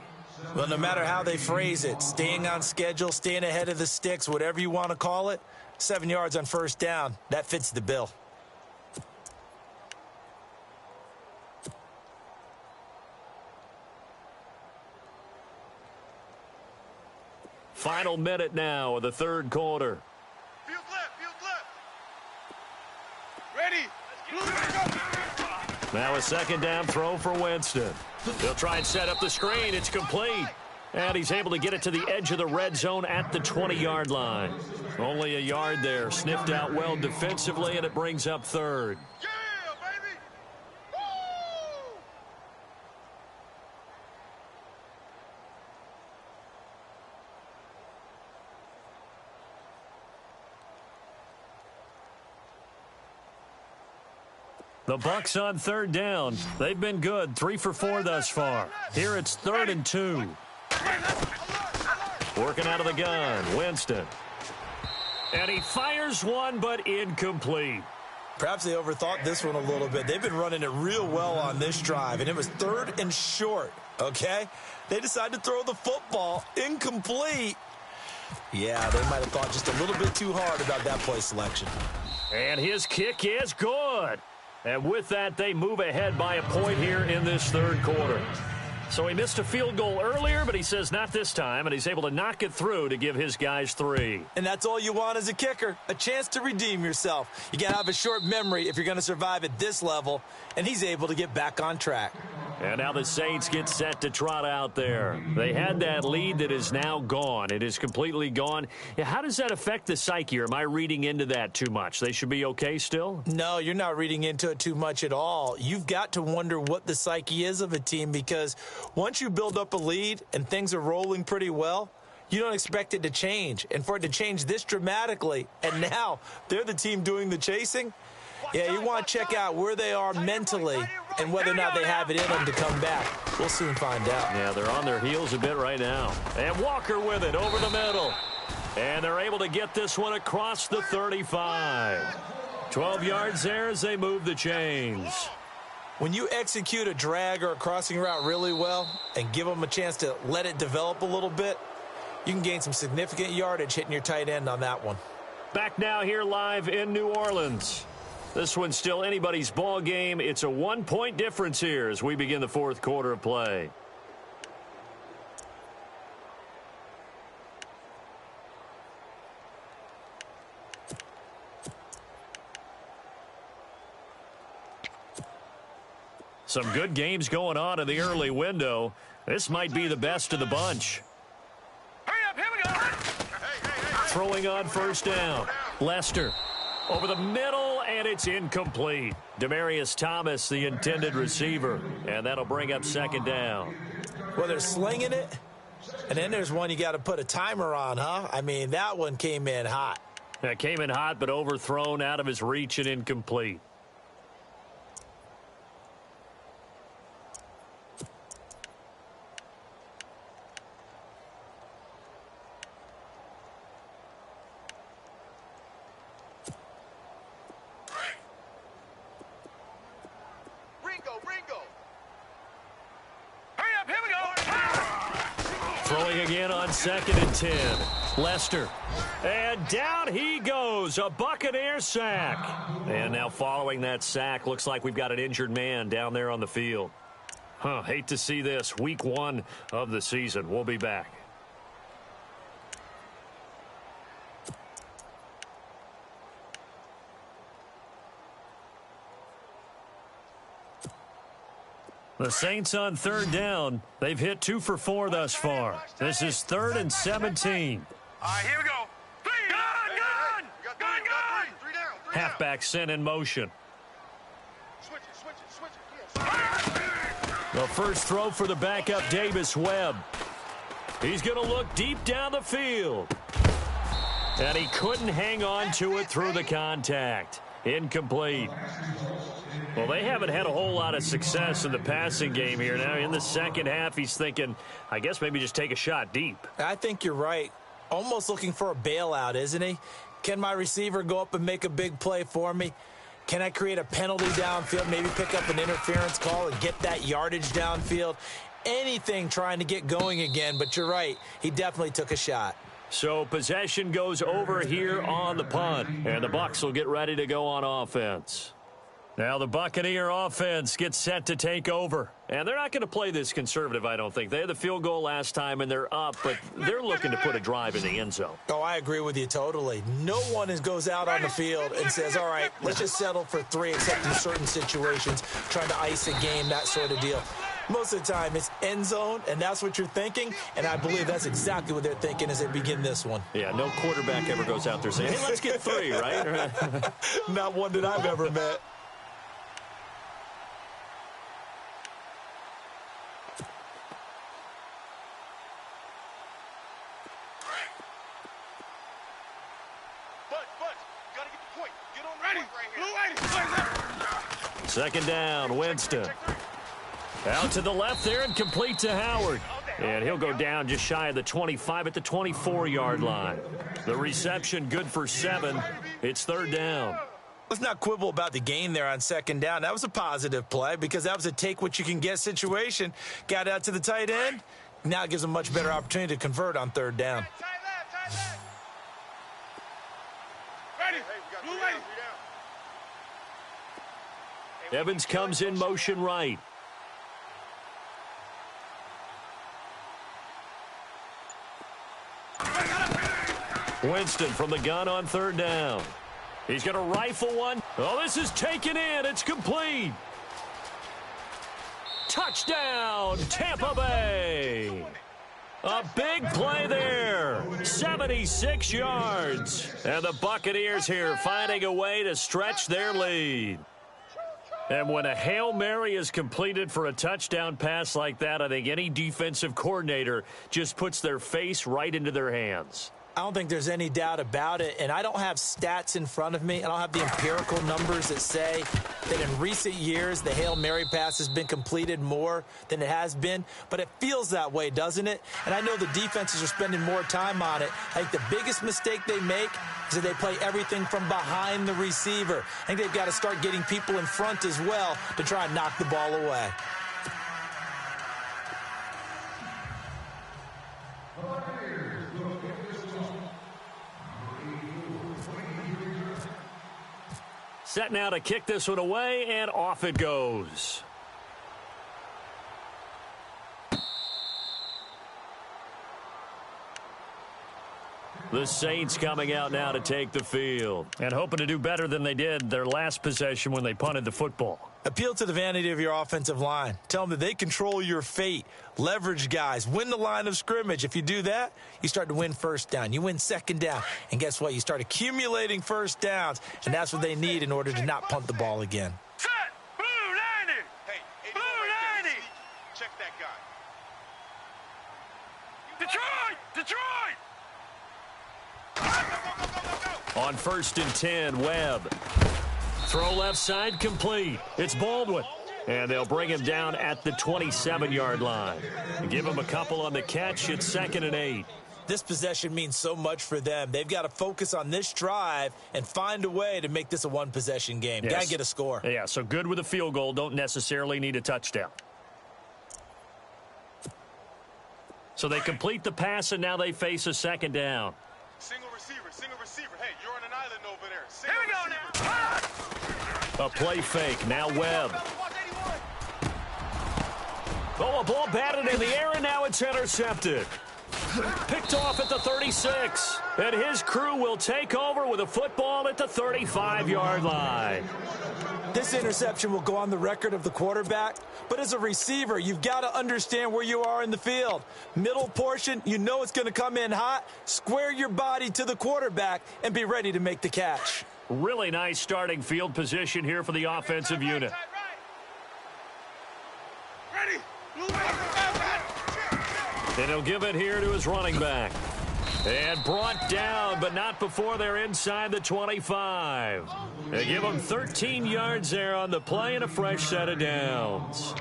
Well, no matter how they phrase it, staying on schedule, staying ahead of the sticks, whatever you want to call it, 7 yards on 1st down, that fits the bill. Final minute now of the 3rd quarter. Field left. Ready. Now a 2nd down throw for Winston. They'll try and set up the screen. It's complete. And he's able to get it to the edge of the red zone at the 20-yard line. Only a yard there. Sniffed out well defensively, and it brings up third. Yeah, baby! Woo! The Bucs on third down. They've been good, 3 for 4 thus far. Here it's 3rd and 2. Working out of the gun, Winston. And he fires one, but incomplete. Perhaps they overthought this one a little bit. They've been running it real well on this drive, and it was 3rd and short, okay? They decided to throw the football incomplete. Yeah, they might have thought just a little bit too hard about that play selection. And his kick is good. And with that, they move ahead by a point here in this third quarter. So he missed a field goal earlier, but he says not this time, and he's able to knock it through to give his guys 3. And that's all you want as a kicker, a chance to redeem yourself. You got to have a short memory if you're going to survive at this level, and he's able to get back on track. And now the Saints get set to trot out there. They had that lead that is now gone. It is completely gone. Yeah, how does that affect the psyche, or am I reading into that too much? They should be okay still? No, you're not reading into it too much at all. You've got to wonder what the psyche is of a team, because once you build up a lead and things are rolling pretty well, you don't expect it to change. And for it to change this dramatically, and now they're the team doing the chasing, yeah, you want to check out where they are mentally and whether or not they have it in them to come back. We'll soon find out. Yeah, they're on their heels a bit right now. And Walker with it over the middle. And they're able to get this one across the 35. 12 yards there as they move the chains. When you execute a drag or a crossing route really well and give them a chance to let it develop a little bit, you can gain some significant yardage hitting your tight end on that one. Back now here live in New Orleans. This one's still anybody's ball game. It's a 1-point difference here as we begin the fourth quarter of play. Some good games going on in the early window. This might be the best of the bunch. Hurry up, here we go. Throwing on first down. Lester over the middle, and it's incomplete. Demaryius Thomas, the intended receiver, and that'll bring up second down. Well, they're slinging it, and then there's one you got to put a timer on, huh? I mean, that one came in hot. That came in hot, but overthrown out of his reach and incomplete. Throwing again on 2nd and 10. Lester. And down he goes. A Buccaneer sack. And now following that sack, looks like we've got an injured man down there on the field. Hate to see this. Week 1 of the season. We'll be back. The Saints on third down. They've hit 2 for 4 thus far. This is 3rd and 17. All right, here we go. Gun! Three down. Halfback sent in motion. Switch it. The first throw for the backup, Davis Webb. He's going to look deep down the field. And he couldn't hang on to it through the contact. Incomplete. Well, they haven't had a whole lot of success in the passing game here. Now, in the second half, he's thinking, I guess maybe just take a shot deep. I think you're right. Almost looking for a bailout, isn't he? Can my receiver go up and make a big play for me? Can I create a penalty downfield, maybe pick up an interference call and get that yardage downfield? Anything trying to get going again, but you're right. He definitely took a shot. So possession goes over here on the punt, and the Bucs will get ready to go on offense. Now the Buccaneer offense gets set to take over. And they're not going to play this conservative, I don't think. They had the field goal last time, and they're up, but they're looking to put a drive in the end zone. Oh, I agree with you totally. No one goes out on the field and says, all right, let's just settle for 3, except in certain situations, trying to ice a game, that sort of deal. Most of the time, it's end zone, and that's what you're thinking, and I believe that's exactly what they're thinking as they begin this one. Yeah, no quarterback ever goes out there saying, hey, let's get 3, right? Not one that I've ever met. Second down, Winston. Out to the left there and complete to Howard. And he'll go down just shy of the 25 at the 24-yard line. The reception good for 7. It's third down. Let's not quibble about the gain there on second down. That was a positive play because that was a take-what-you-can-get situation. Got out to the tight end. Now it gives them a much better opportunity to convert on third down. Evans comes in motion right. Winston from the gun on third down. He's going to rifle one. Oh, this is taken in. It's complete. Touchdown, Tampa Bay. A big play there. 76 yards. And the Buccaneers here finding a way to stretch their lead. And when a Hail Mary is completed for a touchdown pass like that, I think any defensive coordinator just puts their face right into their hands. I don't think there's any doubt about it, and I don't have stats in front of me. I don't have the empirical numbers that say that in recent years the Hail Mary pass has been completed more than it has been, but it feels that way, doesn't it? And I know the defenses are spending more time on it. I think the biggest mistake they make is that they play everything from behind the receiver. I think they've got to start getting people in front as well to try and knock the ball away. Set now to kick this one away, and off it goes. The Saints coming out now to take the field and hoping to do better than they did their last possession when they punted the football. Appeal to the vanity of your offensive line. Tell them that they control your fate. Leverage guys. Win the line of scrimmage. If you do that, you start to win first down. You win second down. And guess what? You start accumulating first downs. And that's what they need in order to not punt the ball again. Set! Blue 90! Hey, Blue 90! Check that guy. Detroit! Detroit! On 1st and 10, Webb. Throw left side complete. It's Baldwin. And they'll bring him down at the 27-yard line. Give him a couple on the catch. It's 2nd and 8. This possession means so much for them. They've got to focus on this drive and find a way to make this a one-possession game. Yes. Got to get a score. Yeah, so good with a field goal. Don't necessarily need a touchdown. So they complete the pass, and now they face a second down. Single receiver, single receiver. Hey, you're on an island over there. Here we go now. A play fake. Now Webb. Oh, a ball batted in the air, and now it's intercepted. Picked off at the 36. And his crew will take over with a football at the 35-yard line. This interception will go on the record of the quarterback, but as a receiver, you've got to understand where you are in the field. Middle portion, you know it's going to come in hot. Square your body to the quarterback and be ready to make the catch. Really nice starting field position here for the offensive unit. Ready? And he'll give it here to his running back. And brought down, but not before they're inside the 25. They give him 13 yards there on the play and a fresh set of downs.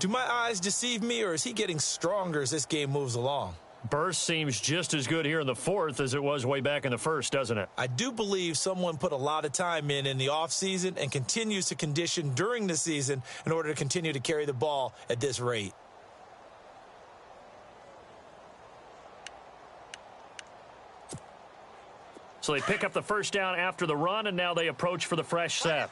Do my eyes deceive me, or is he getting stronger as this game moves along? Burst seems just as good here in the 4th as it was way back in the 1st, doesn't it? I do believe someone put a lot of time in the offseason and continues to condition during the season in order to continue to carry the ball at this rate. So they pick up the first down after the run, and now they approach for the fresh set.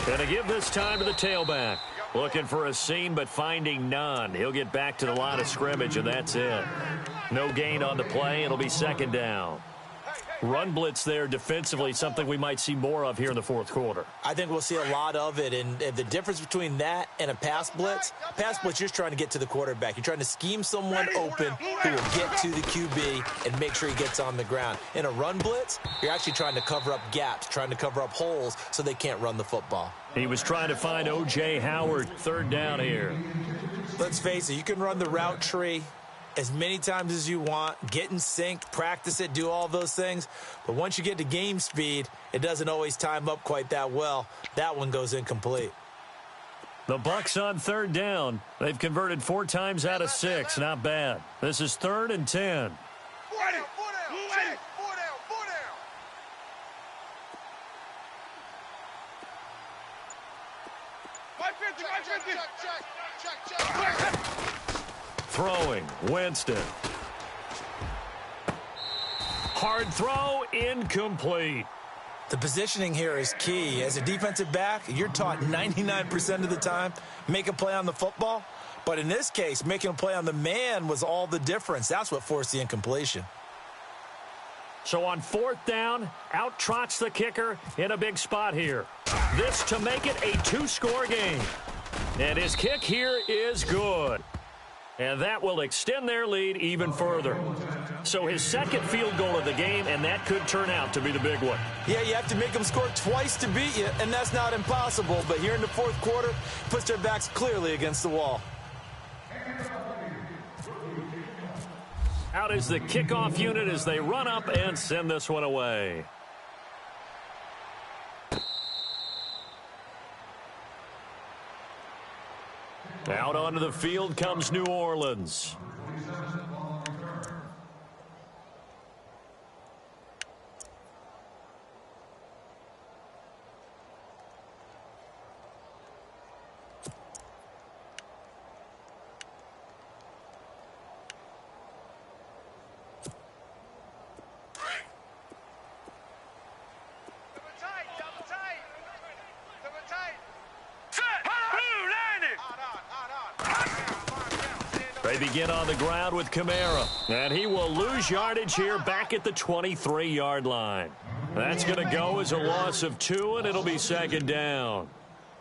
And to give this time to the tailback. Looking for a seam, but finding none. He'll get back to the line of scrimmage, and that's it. No gain on the play. It'll be second down. Hey, Run blitz there defensively, something we might see more of here in the fourth quarter. I think we'll see a lot of it, and the difference between that and a pass blitz, you're just trying to get to the quarterback. You're trying to scheme someone open who will get to the QB and make sure he gets on the ground. In a run blitz, you're actually trying to cover up gaps, trying to cover up holes so they can't run the football. He was trying to find O.J. Howard, third down here. Let's face it, you can run the route tree as many times as you want, get in sync, practice it, do all those things. But once you get to game speed, it doesn't always time up quite that well. That one goes incomplete. The Bucs on third down. They've converted 4 times out of 6. Not bad. This is 3rd and 10. 4 down, 4 down, check, 4 down, 4 down. Check. Throwing, Winston. Hard throw, incomplete. The positioning here is key. As a defensive back, you're taught 99% of the time, make a play on the football. But in this case, making a play on the man was all the difference. That's what forced the incompletion. So on 4th down, out trots the kicker in a big spot here. This to make it a 2-score game. And his kick here is good. And that will extend their lead even further. So his second field goal of the game, and that could turn out to be the big one. Yeah, you have to make them score twice to beat you, and that's not impossible. But here in the fourth quarter, puts their backs clearly against the wall. Out is the kickoff unit as they run up and send this one away. Out onto the field comes New Orleans. They begin on the ground with Kamara, and he will lose yardage here back at the 23-yard line. That's going to go as a loss of 2, and it'll be 2nd down.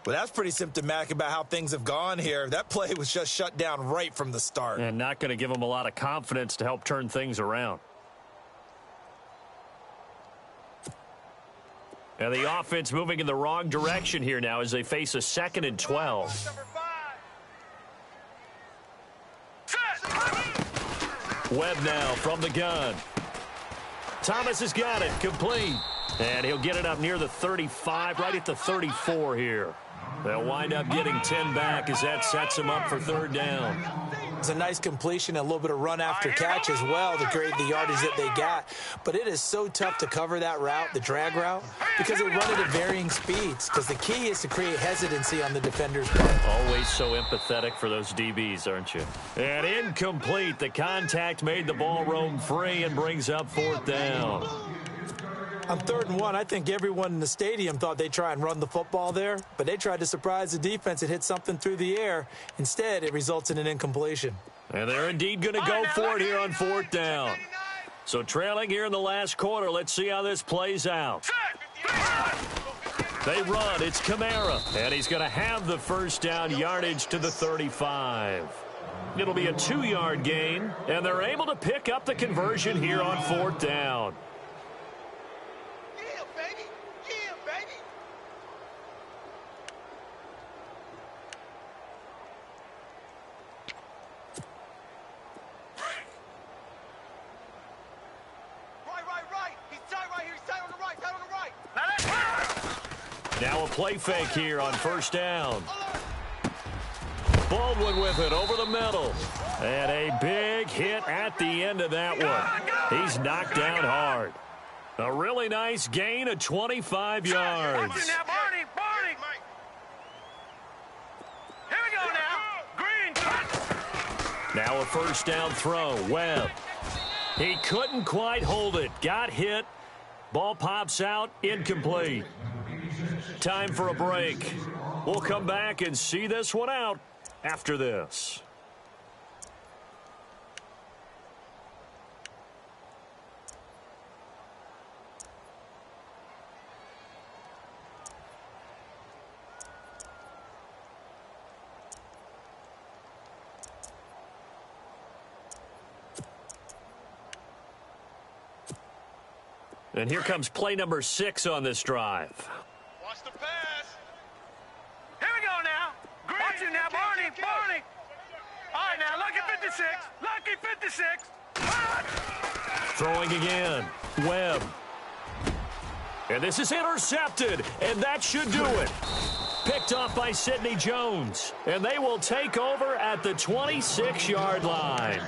Well, that's pretty symptomatic about how things have gone here. That play was just shut down right from the start. And not going to give them a lot of confidence to help turn things around. And the offense moving in the wrong direction here now as they face a 2nd and 12. Webb now from the gun. Thomas has got it, complete. And he'll get it up near the 35, right at the 34 here. They'll wind up getting 10 back as that sets him up for 3rd down. It's a nice completion, a little bit of run after catch as well to create the yardage that they got. But it is so tough to cover that route, the drag route, because they run it at varying speeds. Because the key is to create hesitancy on the defender's part. Always so empathetic for those DBs, aren't you? And incomplete. The contact made the ball roam free and brings up 4th down. On 3rd and 1, I think everyone in the stadium thought they'd try and run the football there, but they tried to surprise the defense and hit something through the air. Instead, it results in an incompletion. And they're indeed going to go for it here on 4th down. So trailing here in the last quarter, let's see how this plays out. They run, it's Kamara, and he's going to have the 1st down yardage to the 35. It'll be a 2-yard gain, and they're able to pick up the conversion here on 4th down. Now a play fake here on 1st down. Baldwin with it over the middle. And a big hit at the end of that one. He's knocked down hard. A really nice gain of 25 yards. Barney! Here we go now. Green. Now a 1st down throw. Webb. He couldn't quite hold it. Got hit. Ball pops out. Incomplete. Time for a break. We'll come back and see this one out after this. And here comes play number 6 on this drive. Watch the pass. Here we go now. Watch it now, Barney. All right, now, lucky 56. Lucky 56. Throwing again. Webb. And this is intercepted, and that should do it. Picked off by Sidney Jones, and they will take over at the 26-yard line.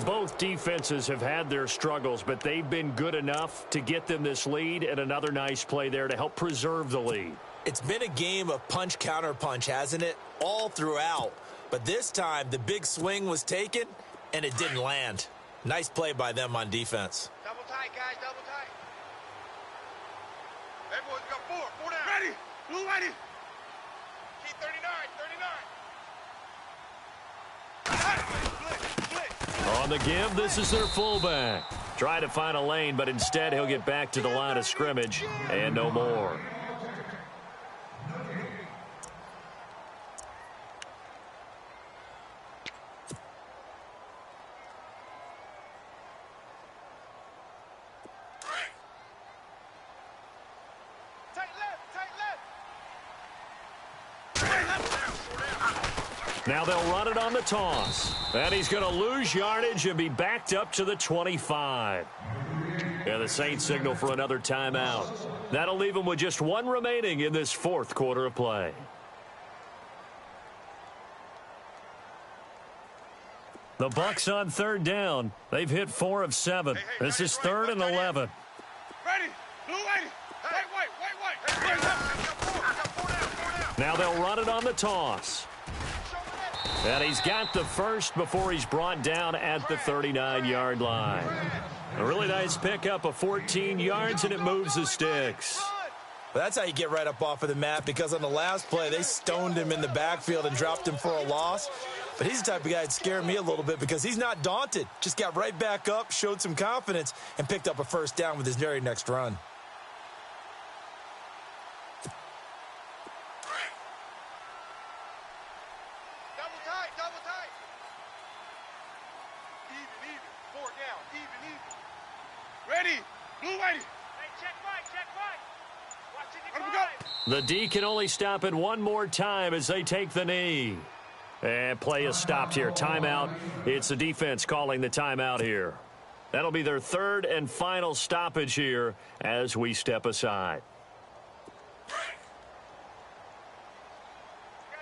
Both defenses have had their struggles, but they've been good enough to get them this lead, and another nice play there to help preserve the lead. It's been a game of punch-counter-punch, hasn't it? All throughout. But this time, the big swing was taken, and it didn't land. Nice play by them on defense. Double tight, guys, double tight. Everyone's got four down. Ready. Blue ready. Keep 39. On the give, this is their fullback. Try to find a lane, but instead he'll get back to the line of scrimmage and no more. Now they'll run it on the toss. And he's going to lose yardage and be backed up to the 25. And the Saints signal for another timeout. That'll leave them with just one remaining in this fourth quarter of play. The Bucs on third down. They've hit 4 of 7. This is 3rd and 11. Ready. Blue ready. Wait. Now they'll run it on the toss. And he's got the first before he's brought down at the 39-yard line. A really nice pickup of 14 yards, and it moves the sticks. Well, that's how you get right up off of the mat, because on the last play, they stoned him in the backfield and dropped him for a loss. But he's the type of guy that scared me a little bit because he's not daunted. Just got right back up, showed some confidence, and picked up a first down with his very next run. Double tight. Even. 4 down. Even. Ready. Blue ready. Hey, check right. Watching the Let him drive. go. The D can only stop it one more time as they take the knee. And play is stopped here. Timeout. It's the defense calling the timeout here. That'll be their 3rd and final stoppage here as we step aside.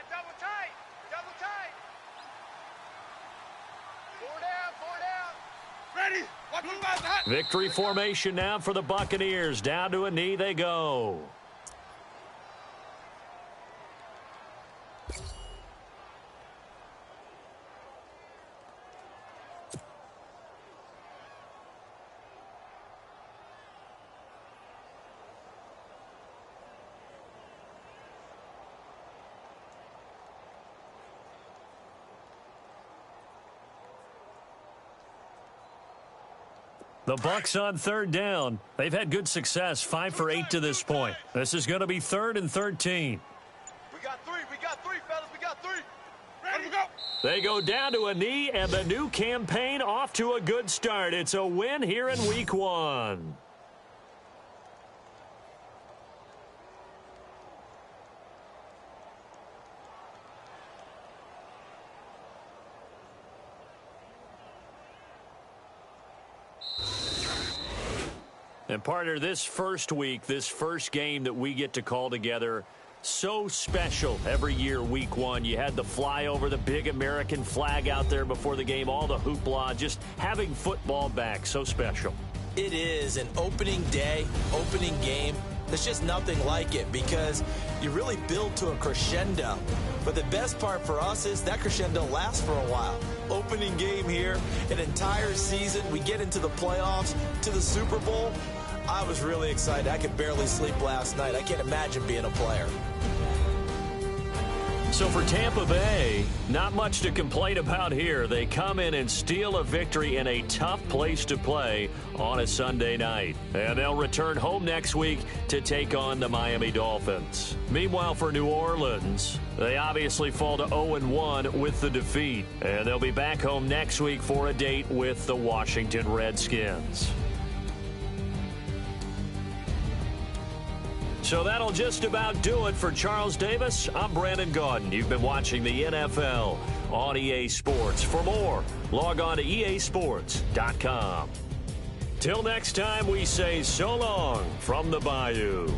Double tight. 4 down. Ready. Watch blue guys hot. Victory formation now for the Buccaneers. Down to a knee they go. The Bucs on third down. They've had good success, 5 for 8 to this point. This is going to be 3rd and 13. We got three, fellas. We got 3. Ready to go. They go down to a knee, and the new campaign off to a good start. It's a win here in Week 1. And partner, this first week, this first game that we get to call together, so special every year, Week 1. You had the flyover, the big American flag out there before the game, all the hoopla, just having football back, so special. It is an opening day, opening game. There's just nothing like it because you really build to a crescendo. But the best part for us is that crescendo lasts for a while. Opening game here, an entire season. We get into the playoffs, to the Super Bowl. I was really excited. I could barely sleep last night. I can't imagine being a player. So for Tampa Bay, not much to complain about here. They come in and steal a victory in a tough place to play on a Sunday night. And they'll return home next week to take on the Miami Dolphins. Meanwhile, for New Orleans, they obviously fall to 0-1 with the defeat. And they'll be back home next week for a date with the Washington Redskins. So that'll just about do it for Charles Davis. I'm Brandon Gaudin. You've been watching the NFL on EA Sports. For more, log on to easports.com. Till next time, we say so long from the Bayou.